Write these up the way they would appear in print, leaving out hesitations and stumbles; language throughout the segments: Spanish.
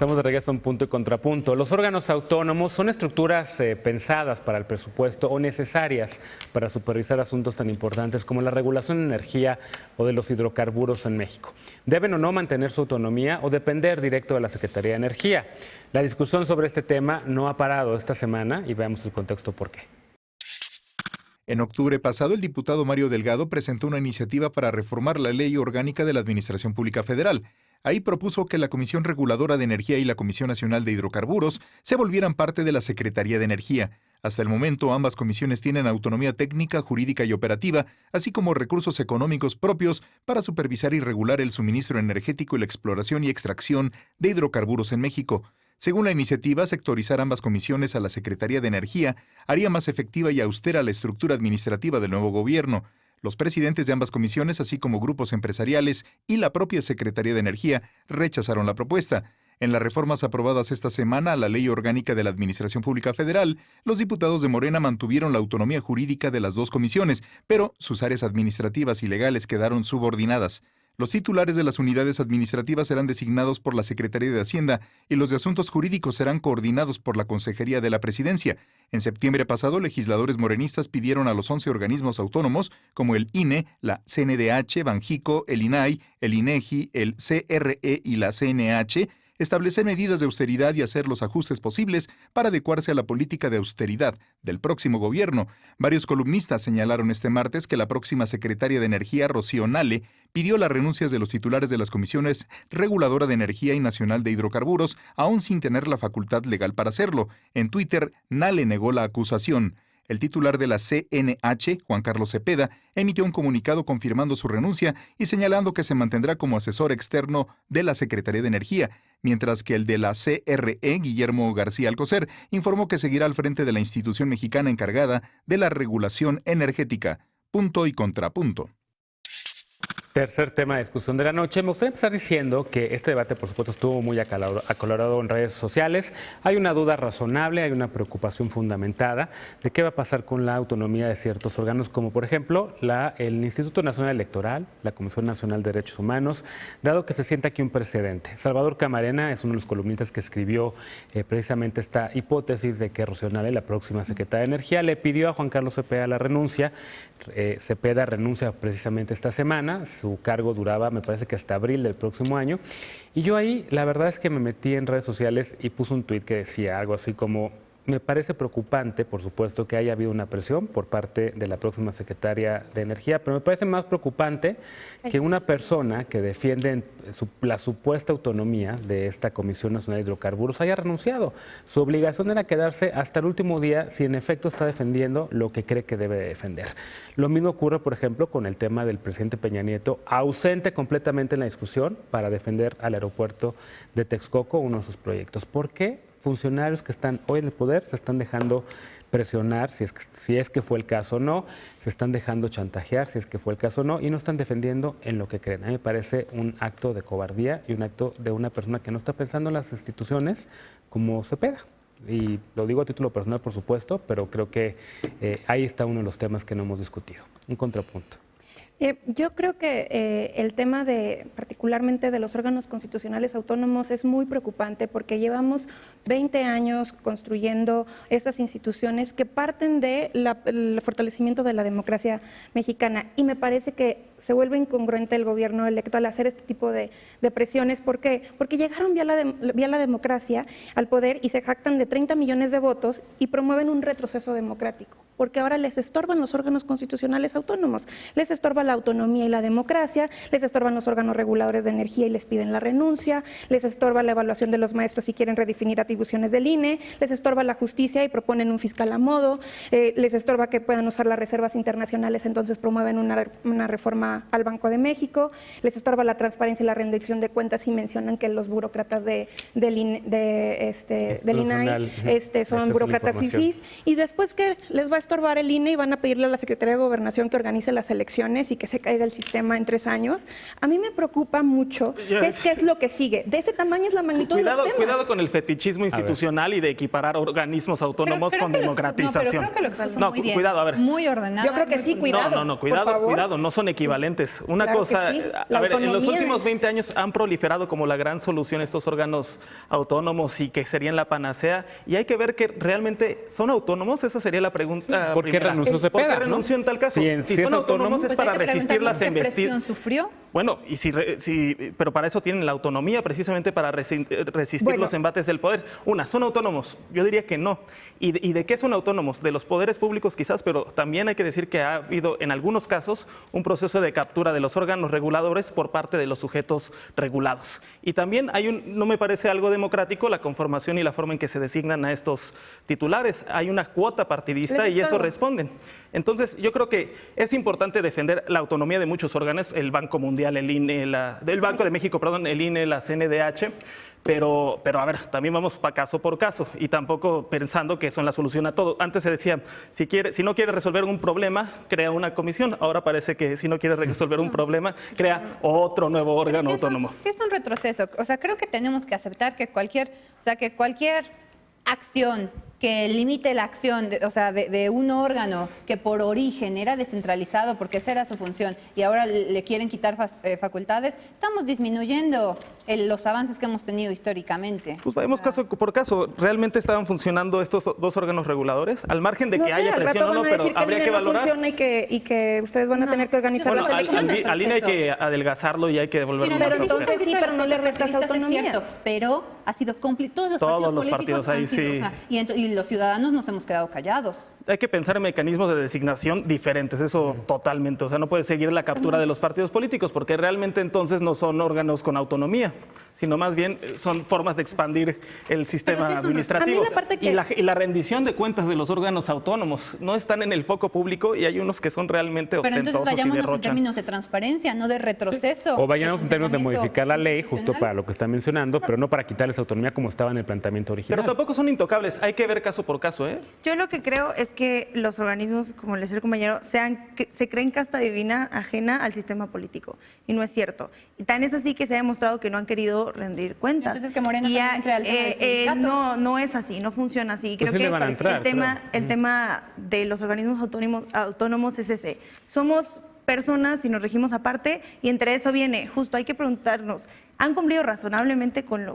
Estamos de regreso a un punto y contrapunto. Los órganos autónomos son estructuras pensadas para el presupuesto o necesarias para supervisar asuntos tan importantes como la regulación de energía o de los hidrocarburos en México. ¿Deben o no mantener su autonomía o depender directo de la Secretaría de Energía? La discusión sobre este tema no ha parado esta semana y veamos el contexto por qué. En octubre pasado, el diputado Mario Delgado presentó una iniciativa para reformar la Ley Orgánica de la Administración Pública Federal. Ahí propuso que la Comisión Reguladora de Energía y la Comisión Nacional de Hidrocarburos se volvieran parte de la Secretaría de Energía. Hasta el momento, ambas comisiones tienen autonomía técnica, jurídica y operativa, así como recursos económicos propios para supervisar y regular el suministro energético y la exploración y extracción de hidrocarburos en México. Según la iniciativa, sectorizar ambas comisiones a la Secretaría de Energía haría más efectiva y austera la estructura administrativa del nuevo gobierno. Los presidentes de ambas comisiones, así como grupos empresariales y la propia Secretaría de Energía, rechazaron la propuesta. En las reformas aprobadas esta semana a la Ley Orgánica de la Administración Pública Federal, los diputados de Morena mantuvieron la autonomía jurídica de las dos comisiones, pero sus áreas administrativas y legales quedaron subordinadas. Los titulares de las unidades administrativas serán designados por la Secretaría de Hacienda y los de Asuntos Jurídicos serán coordinados por la Consejería de la Presidencia. En septiembre pasado, legisladores morenistas pidieron a los 11 organismos autónomos, como el INE, la CNDH, Banjico, el INAI, el INEGI, el CRE y la CNH, establecer medidas de austeridad y hacer los ajustes posibles para adecuarse a la política de austeridad del próximo gobierno. Varios columnistas señalaron este martes que la próxima secretaria de Energía, Rocío Nale, pidió las renuncias de los titulares de las comisiones Reguladora de Energía y Nacional de Hidrocarburos, aún sin tener la facultad legal para hacerlo. En Twitter, Nale negó la acusación. El titular de la CNH, Juan Carlos Cepeda, emitió un comunicado confirmando su renuncia y señalando que se mantendrá como asesor externo de la Secretaría de Energía, mientras que el de la CRE, Guillermo García Alcocer, informó que seguirá al frente de la institución mexicana encargada de la regulación energética. Punto y contrapunto. Tercer tema de discusión de la noche. Me gustaría empezar diciendo que este debate, por supuesto, estuvo muy acalorado en redes sociales. Hay una duda razonable, hay una preocupación fundamentada de qué va a pasar con la autonomía de ciertos órganos, como por ejemplo el Instituto Nacional Electoral, la Comisión Nacional de Derechos Humanos, dado que se siente aquí un precedente. Salvador Camarena es uno de los columnistas que escribió precisamente esta hipótesis de que Rocío Nale, la próxima secretaria de Energía, le pidió a Juan Carlos Cepeda la renuncia. Cepeda renuncia precisamente esta semana. Su cargo duraba, me parece que hasta abril del próximo año. Y yo ahí, la verdad es que me metí en redes sociales y puse un tuit que decía algo así como: me parece preocupante, por supuesto, que haya habido una presión por parte de la próxima secretaria de Energía, pero me parece más preocupante que una persona que defiende la supuesta autonomía de esta Comisión Nacional de Hidrocarburos haya renunciado. Su obligación era quedarse hasta el último día si en efecto está defendiendo lo que cree que debe defender. Lo mismo ocurre, por ejemplo, con el tema del presidente Peña Nieto, ausente completamente en la discusión para defender al aeropuerto de Texcoco, uno de sus proyectos. ¿Por qué funcionarios que están hoy en el poder se están dejando presionar, si es que fue el caso o no, se están dejando chantajear, si es que fue el caso o no, y no están defendiendo en lo que creen? A mí me parece un acto de cobardía y un acto de una persona que no está pensando en las instituciones como Cepeda. Y lo digo a título personal, por supuesto, pero creo que ahí está uno de los temas que no hemos discutido. Un contrapunto. Yo creo que el tema particularmente de los órganos constitucionales autónomos es muy preocupante porque llevamos 20 años construyendo estas instituciones que parten del fortalecimiento de la democracia mexicana, y me parece que se vuelve incongruente el gobierno electo al hacer este tipo de presiones. ¿Por qué? Porque llegaron vía la democracia al poder y se jactan de 30 millones de votos y promueven un retroceso democrático, porque ahora les estorban los órganos constitucionales autónomos, les estorba la autonomía y la democracia, les estorban los órganos reguladores de energía y les piden la renuncia, les estorba la evaluación de los maestros y quieren redefinir atribuciones del INE, les estorba la justicia y proponen un fiscal a modo, les estorba que puedan usar las reservas internacionales, entonces promueven una reforma al Banco de México, les estorba la transparencia y la rendición de cuentas y mencionan que los burócratas del INAI son burócratas fifís, y después ¿qué les va a estorbar? estorbar el INE y van a pedirle a la Secretaría de Gobernación que organice las elecciones y que se caiga el sistema en 3 años. A mí me preocupa mucho qué es lo que sigue. De ese tamaño es la magnitud de los temas. Cuidado con el fetichismo institucional y de equiparar organismos autónomos con democratización. Creo que lo expuso muy bien. Cuidado, a ver. Muy ordenado. Yo creo que sí, cuidado. No, cuidado, no son equivalentes. Una Claro cosa, sí. a ver, en los últimos es... 20 años han proliferado como la gran solución estos órganos autónomos y que serían la panacea, y hay que ver que realmente son autónomos, esa sería la pregunta. ¿Por qué renunció Cepeda? ¿Por qué renunció en tal caso? Si son autónomos es para resistir las embestidas. ¿Qué presión embestidas. sufrió? Bueno, pero para eso tienen la autonomía, precisamente para resistir los embates del poder. ¿Son autónomos? Yo diría que no. ¿Y de qué son autónomos? De los poderes públicos quizás, pero también hay que decir que ha habido en algunos casos un proceso de captura de los órganos reguladores por parte de los sujetos regulados. Y también no me parece algo democrático la conformación y la forma en que se designan a estos titulares. Hay una cuota partidista y eso responden. Entonces, yo creo que es importante defender la autonomía de muchos órganos, el Banco Mundial, el INE, el Banco de México, perdón, el INE, la CNDH, pero a ver, también vamos caso por caso y tampoco pensando que son la solución a todo. Antes se decía, si no quiere resolver un problema, crea una comisión. Ahora parece que si no quiere resolver un problema, crea otro nuevo órgano autónomo. Sí es un retroceso. O sea, creo que tenemos que aceptar que cualquier acción que limite la acción de un órgano que por origen era descentralizado porque esa era su función y ahora le quieren quitar facultades, estamos disminuyendo los avances que hemos tenido históricamente. Pues vayamos caso por caso. ¿Realmente estaban funcionando estos dos órganos reguladores? Al margen de que haya presión o no, pero habría que valorar. Funciona y que ustedes van a tener que organizar las elecciones. Al INE hay que adelgazarlo y hay que devolverlo más pero entonces sí, pero no le restas autonomía. Cierto, pero ha sido cómplice. Todos los partidos ahí han sido, sí. Y los ciudadanos nos hemos quedado callados. Hay que pensar en mecanismos de designación diferentes, eso totalmente. O sea, no puede seguir la captura de los partidos políticos porque realmente entonces no son órganos con autonomía, sino más bien son formas de expandir el sistema administrativo. Y la rendición de cuentas de los órganos autónomos no están en el foco público y hay unos que son realmente ostentosos y derrochan. Pero entonces vayámonos en términos de transparencia, no de retroceso. O vayamos en términos de modificar la ley justo para lo que está mencionando, pero no para quitarles autonomía como estaba en el planteamiento original. Pero tampoco son intocables, hay que ver caso por caso, ¿eh? Yo lo que creo es que los organismos, como le decía el compañero, se creen casta divina ajena al sistema político. Y no es cierto. Y tan es así que se ha demostrado que no han querido rendir cuentas. Entonces que Morena también entre al tema de sindicatos. No es así, no funciona así. Creo que el tema de los organismos autónomos es ese. Somos personas y nos regimos aparte y entre eso viene, justo hay que preguntarnos, ¿han cumplido razonablemente con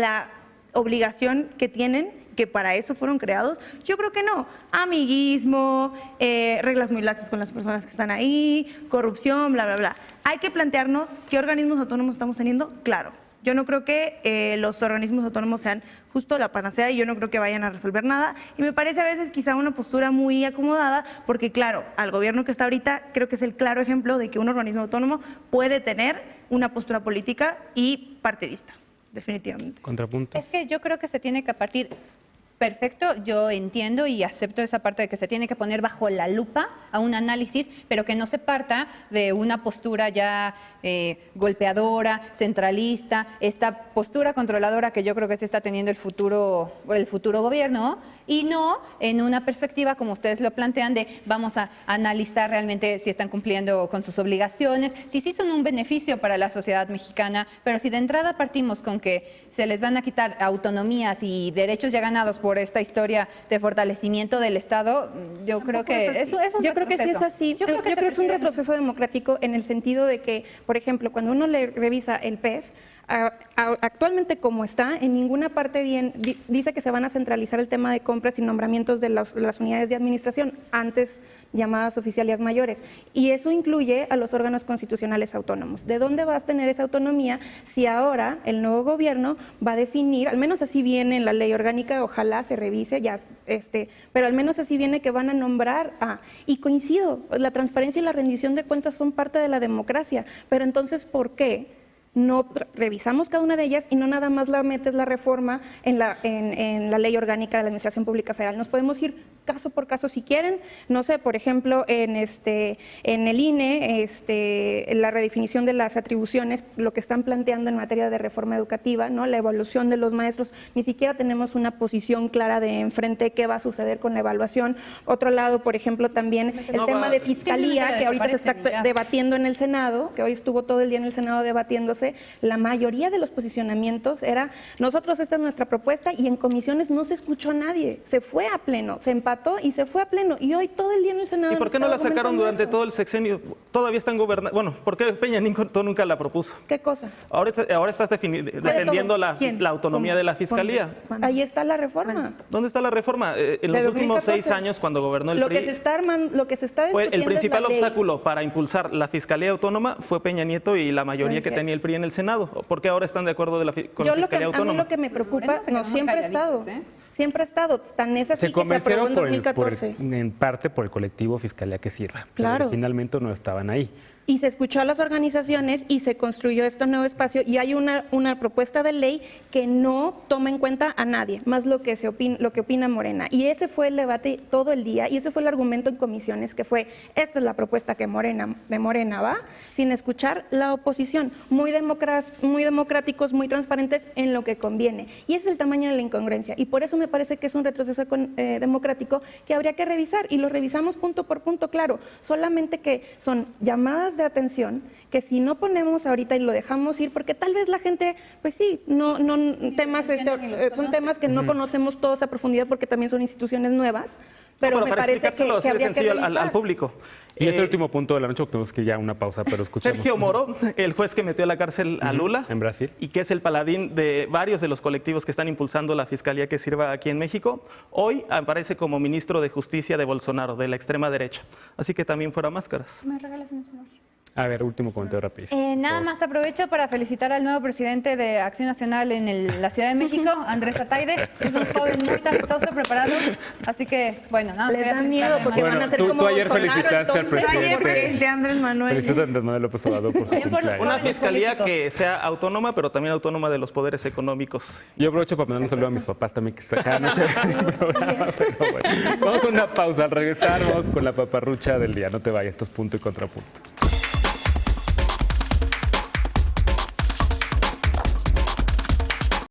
la obligación que tienen, que para eso fueron creados? Yo creo que no. Amiguismo, reglas muy laxas con las personas que están ahí, corrupción, bla, bla, bla. Hay que plantearnos qué organismos autónomos estamos teniendo. Claro, yo no creo que los organismos autónomos sean justo la panacea y yo no creo que vayan a resolver nada. Y me parece a veces quizá una postura muy acomodada porque, claro, al gobierno que está ahorita creo que es el claro ejemplo de que un organismo autónomo puede tener una postura política y partidista. Definitivamente. Contrapunto. Es que yo creo que se tiene que partir. Perfecto, yo entiendo y acepto esa parte de que se tiene que poner bajo la lupa a un análisis, pero que no se parta de una postura ya golpeadora, centralista, esta postura controladora que yo creo que se está teniendo el futuro gobierno, y no en una perspectiva como ustedes lo plantean de vamos a analizar realmente si están cumpliendo con sus obligaciones, si sí son un beneficio para la sociedad mexicana, pero si de entrada partimos con que se les van a quitar autonomías y derechos ya ganados por esta historia de fortalecimiento del Estado, yo creo que es un retroceso. Yo creo que sí es así. Yo creo que es un retroceso democrático en el sentido de que, por ejemplo, cuando uno le revisa el PEF, actualmente como está, en ninguna parte dice que se van a centralizar el tema de compras y nombramientos de las unidades de administración, antes llamadas oficialías mayores. Y eso incluye a los órganos constitucionales autónomos. ¿De dónde va a tener esa autonomía si ahora el nuevo gobierno va a definir, al menos así viene en la ley orgánica, ojalá se revise, pero al menos así viene que van a nombrar y coincido, la transparencia y la rendición de cuentas son parte de la democracia, pero entonces, ¿por qué no revisamos cada una de ellas y no nada más la metes la reforma en la ley orgánica de la Administración Pública Federal? Nos podemos ir caso por caso si quieren. No sé, por ejemplo, en el INE, en la redefinición de las atribuciones, lo que están planteando en materia de reforma educativa, ¿no? La evaluación de los maestros, ni siquiera tenemos una posición clara de enfrente qué va a suceder con la evaluación. Otro lado, por ejemplo, también el tema de fiscalía, que ahorita se está debatiendo en el Senado, que hoy estuvo todo el día en el Senado debatiéndose. La mayoría de los posicionamientos era, nosotros esta es nuestra propuesta, y en comisiones no se escuchó a nadie, se fue a pleno, se empató y se fue a pleno, y hoy todo el día en el Senado. ¿Y por qué no la sacaron durante todo el sexenio? Todavía están gobernando. Bueno, ¿por qué Peña Nieto nunca la propuso? ¿Qué cosa? Ahora estás defendiendo la autonomía de la fiscalía. ¿Cuándo? Ahí está la reforma. ¿Dónde está la reforma? En los últimos 6 años, cuando gobernó el PRI, lo que se está fue el discutiendo principal es la ley. obstáculo para impulsar la fiscalía autónoma fue Peña Nieto y la mayoría que tenía el PRI en el Senado. ¿Por qué ahora están de acuerdo con la fiscalía autónoma? A mí lo que me preocupa, siempre ha estado. Siempre ha estado, tan es así que se aprobó en 2014. En parte por el colectivo Fiscalía que Sirva. Claro. Originalmente no estaban ahí. Y se escuchó a las organizaciones y se construyó este nuevo espacio, y hay una propuesta de ley que no toma en cuenta a nadie, más lo que opina Morena. Y ese fue el debate todo el día, y ese fue el argumento en comisiones, que fue, esta es la propuesta de Morena va, sin escuchar la oposición. Muy democráticos, muy transparentes en lo que conviene. Y ese es el tamaño de la incongruencia. Y por eso me parece que es un retroceso democrático que habría que revisar, y lo revisamos punto por punto, claro. Solamente que son llamadas de atención que si no ponemos ahorita y lo dejamos ir, porque tal vez la gente, pues sí, son temas que no conocemos todos a profundidad porque también son instituciones nuevas, pero me parece que habría que revisar. al público. Y ese último punto de la noche, tenemos que ir ya a una pausa, pero escuchemos. Sergio Moro, el juez que metió a la cárcel a Lula. En Brasil. Y que es el paladín de varios de los colectivos que están impulsando la fiscalía que sirva aquí en México, hoy aparece como ministro de Justicia de Bolsonaro, de la extrema derecha. Así que también fuera máscaras. ¿Me regalas un celular? A ver, último comentario rapidísimo. Nada más aprovecho para felicitar al nuevo presidente de Acción Nacional en la Ciudad de México, Andrés Ataide. Es un joven muy talentoso, preparado. Así que, bueno, nada más. Le da miedo porque van a ser como tú ayer Bolsonaro, felicitaste al presidente. Ayer presidente Andrés Manuel. Felicitaste a Andrés Manuel López Obrador por su cumpleaños. Una fiscalía que sea autónoma, pero también autónoma de los poderes económicos. Yo aprovecho para mandar un saludo a mis papás también, que están cada noche en el programa. Pero bueno, vamos a una pausa. Al regresar, vamos con la paparrucha del día. No te vayas, esto es Punto y Contrapunto.